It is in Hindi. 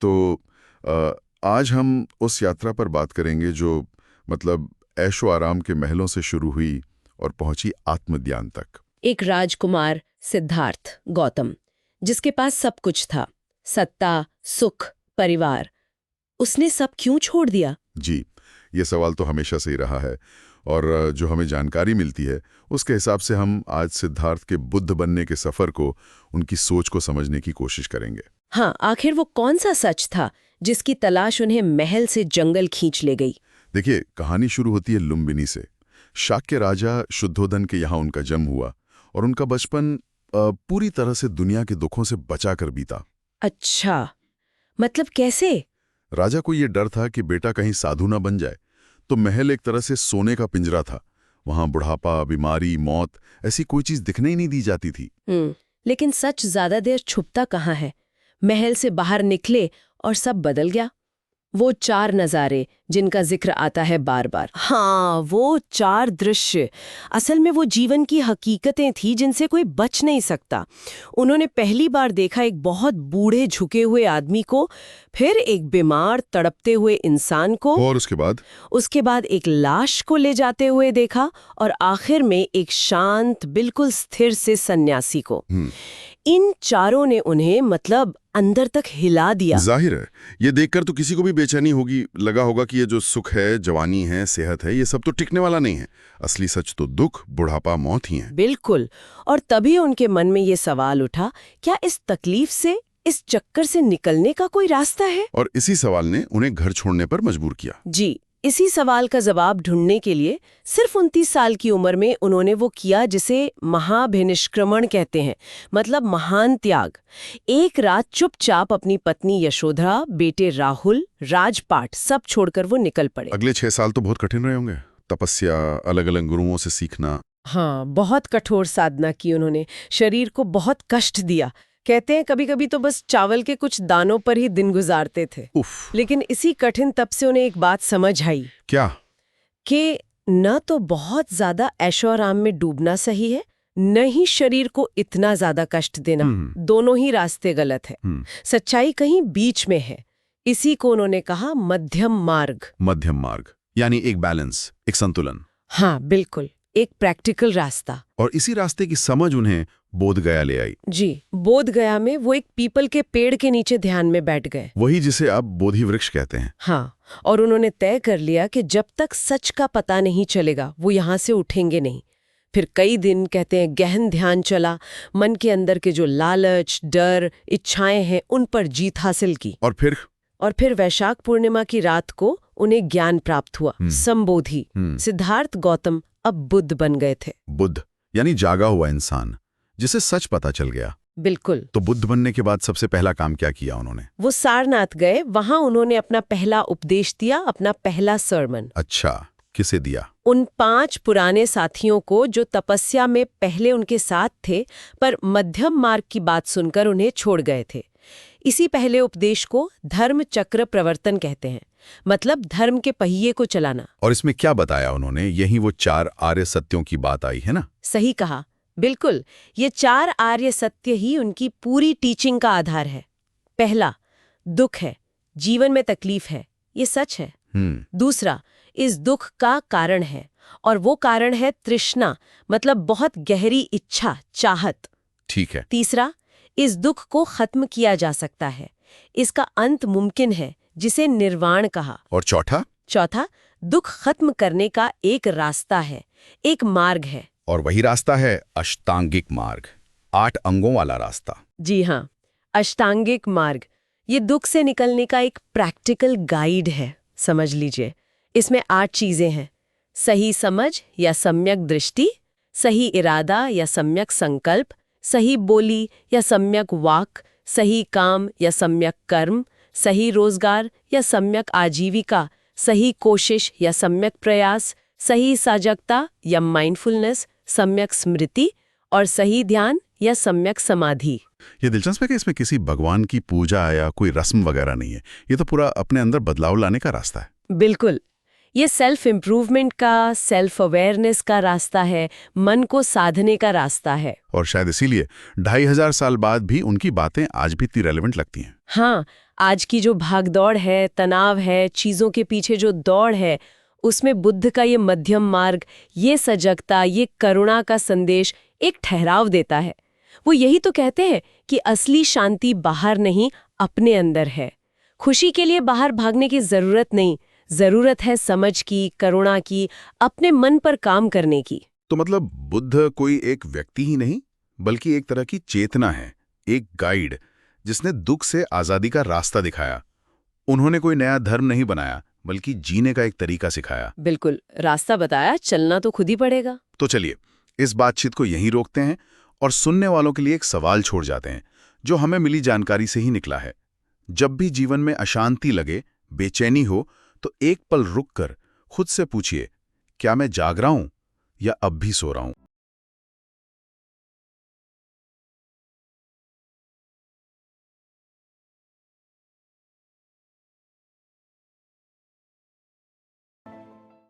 तो आज हम उस यात्रा पर बात करेंगे जो मतलब ऐशो आराम के महलों से शुरू हुई और पहुंची आत्मज्ञान तक। एक राजकुमार सिद्धार्थ गौतम, जिसके पास सब कुछ था, सत्ता, सुख, परिवार, उसने सब क्यों छोड़ दिया? जी, ये सवाल तो हमेशा से ही रहा है और जो हमें जानकारी मिलती है उसके हिसाब से हम आज सिद्धार्थ के बुद्ध बनने के सफर को, उनकी सोच को समझने की कोशिश करेंगे। हाँ, आखिर वो कौन सा सच था जिसकी तलाश उन्हें महल से जंगल खींच ले गई? देखिए, कहानी शुरू होती है लुम्बिनी से। शाक्य राजा शुद्धोधन के यहाँ उनका जन्म हुआ और उनका बचपन पूरी तरह से दुनिया के दुखों से बचाकर बीता। अच्छा, मतलब कैसे? राजा को ये डर था कि बेटा कहीं साधु ना बन जाए, तो महल एक तरह से सोने का पिंजरा था। वहां बुढ़ापा, बीमारी, मौत, ऐसी कोई चीज दिखने ही नहीं दी जाती थी। लेकिन सच ज्यादा देर छुपता कहाँ है? महल से बाहर निकले और सब बदल गया। वो 4 नज़ारे जिनका जिक्र आता है बार बार। हाँ, वो 4 दृश्य असल में वो जीवन की हकीकतें थी जिनसे कोई बच नहीं सकता। उन्होंने पहली बार देखा एक बहुत बूढ़े झुके हुए आदमी को, फिर एक बीमार तड़पते हुए इंसान को, और उसके बाद एक लाश को ले जाते हुए देखा, और आखिर में एक शांत, बिल्कुल स्थिर से सन्यासी को। इन चारों ने उन्हें मतलब अंदर तक हिला दिया। जाहिर है, ये देखकर तो किसी को भी बेचैनी लगा होगा कि ये जो सुख है, जवानी है, सेहत है, ये सब तो टिकने वाला नहीं है। असली सच तो दुख, बुढ़ापा, मौत ही है। बिल्कुल। और तभी उनके मन में ये सवाल उठा, क्या इस तकलीफ से, इस चक्कर से निकलने का कोई रास्ता है? और इसी सवाल ने उन्हें घर छोड़ने पर मजबूर किया। जी, इसी सवाल का जवाब ढूंढने के लिए सिर्फ 29 साल की उम्र में उन्होंने वो किया जिसे महाभिनिष्क्रमण कहते हैं, मतलब महान त्याग। एक रात चुपचाप अपनी पत्नी यशोधरा, बेटे राहुल, राजपाट सब छोड़कर वो निकल पड़े। अगले 6 साल तो बहुत कठिन रहे होंगे। तपस्या, अलग अलग गुरुओं से सीखना। हाँ, बहुत कठोर साधना की उन्होंने, शरीर को बहुत कष्ट दिया। कहते हैं कभी कभी तो बस चावल के कुछ दानों पर ही दिन गुजारते थे। लेकिन इसी कठिन तप से उन्हें एक बात समझ आई। क्या? कि न तो बहुत ज्यादा ऐशो आराम में डूबना सही है, न ही शरीर को इतना ज्यादा कष्ट देना। दोनों ही रास्ते गलत है। सच्चाई कहीं बीच में है। इसी को उन्होंने कहा मध्यम मार्ग। मध्यम मार्ग यानी एक बैलेंस, एक संतुलन। हाँ, बिल्कुल, एक प्रैक्टिकल रास्ता। और इसी रास्ते की समझ उन्हें बोध गया ले आई। जी, बोध गया में वो एक पीपल के पेड़ के नीचे ध्यान में बैठ गए। वही जिसे आप बोधि वृक्ष कहते हैं। हाँ, और उन्होंने तय कर लिया कि जब तक सच का पता नहीं चलेगा वो यहाँ से उठेंगे नहीं। फिर कई दिन, कहते हैं, गहन ध्यान चला। मन के अंदर के जो लालच, डर, इच्छाएं हैं, उन पर जीत हासिल की। और फिर वैशाख पूर्णिमा की रात को उन्हें ज्ञान प्राप्त हुआ, संबोधि। सिद्धार्थ गौतम अब बुद्ध बन गए थे। बुद्ध यानी जागा हुआ इंसान, जिसे सच पता चल गया। बिल्कुल। तो बुद्ध बनने के बाद सबसे पहला काम क्या किया उन्होंने? वो सारनाथ गए। वहां उन्होंने अपना पहला उपदेश दिया, अपना पहला सरमन। अच्छा, किसे दिया? उन 5 पुराने साथियों को जो तपस्या में पहले उनके साथ थे, पर मध्यम मार्ग की बात सुनकर उन्हें छोड़ गए थे। इसी पहले उपदेश को धर्म चक्र प्रवर्तन कहते हैं, मतलब धर्म के पहिए को चलाना। और इसमें क्या बताया उन्होंने? यही वो 4 आर्य सत्यों की बात आई है ना? सही कहा, बिल्कुल। ये 4 आर्य सत्य ही उनकी पूरी टीचिंग का आधार है। पहला, दुख है, जीवन में तकलीफ है, ये सच है। दूसरा, इस दुख का कारण है, और वो कारण है तृष्णा, मतलब बहुत गहरी इच्छा, चाहत। ठीक है। तीसरा, इस दुख को खत्म किया जा सकता है, इसका अंत मुमकिन है, जिसे निर्वाण कहा। और चौथा, दुख खत्म करने का एक रास्ता है, एक मार्ग है। और वही रास्ता है अष्टांगिक मार्ग, 8 अंगों वाला रास्ता। जी हाँ, अष्टांगिक मार्ग। ये दुख से निकलने का एक प्रैक्टिकल गाइड है, समझ लीजिए। इसमें 8 चीजें हैं: सही समझ या सम्यक दृष्टि, सही इरादा या सम्यक संकल्प, सही बोली या सम्यक वाक, सही काम या सम्यक कर्म, सही रोजगार या सम्यक आजीविका, सही कोशिश या सम्यक प्रयास, सही सजगता या माइंडफुलनेस, सम्यक स्मृति, और सही ध्यान या सम्यक समाधि। ये दिलचस्प है कि इसमें किसी भगवान की पूजा या कोई रस्म वगैरह नहीं है। ये तो पूरा अपने अंदर बदलाव लाने का रास्ता है। बिल्कुल। ये सेल्फ इम्प्रूवमेंट का, सेल्फ अवेयरनेस का रास्ता है, मन को साधने का रास्ता है। और शायद इसीलिए 2500 साल बाद भी उनकी बातें आज भी इतनी रेलेवेंट लगती हैं। हाँ, आज की जो भागदौड़ है, तनाव है, चीज़ों के पीछे जो दौड़ है, उसमें बुद्ध का ये मध्यम मार्ग, ये सजगता, ये करुणा का संदेश एक ठहराव देता है। वो यही तो कहते हैं कि असली शांति बाहर नहीं, अपने अंदर है। खुशी के लिए बाहर भागने की जरूरत नहीं, जरूरत है समझ की, करुणा की, अपने मन पर काम करने की। तो मतलब बुद्ध कोई एक व्यक्ति ही नहीं, बल्कि एक तरह की चेतना है, एक गाइड जिसने दुख से आजादी का रास्ता दिखाया। उन्होंने कोई नया धर्म नहीं बनाया, बल्कि जीने का एक तरीका सिखाया। बिल्कुल, रास्ता बताया, चलना तो खुद ही पड़ेगा। तो चलिए इस बातचीत को यहीं रोकते हैं और सुनने वालों के लिए एक सवाल छोड़ जाते हैं जो हमें मिली जानकारी से ही निकला है। जब भी जीवन में अशांति लगे, बेचैनी हो, तो एक पल रुककर खुद से पूछिए, क्या मैं जाग रहा हूं या अब भी सो रहा हूं?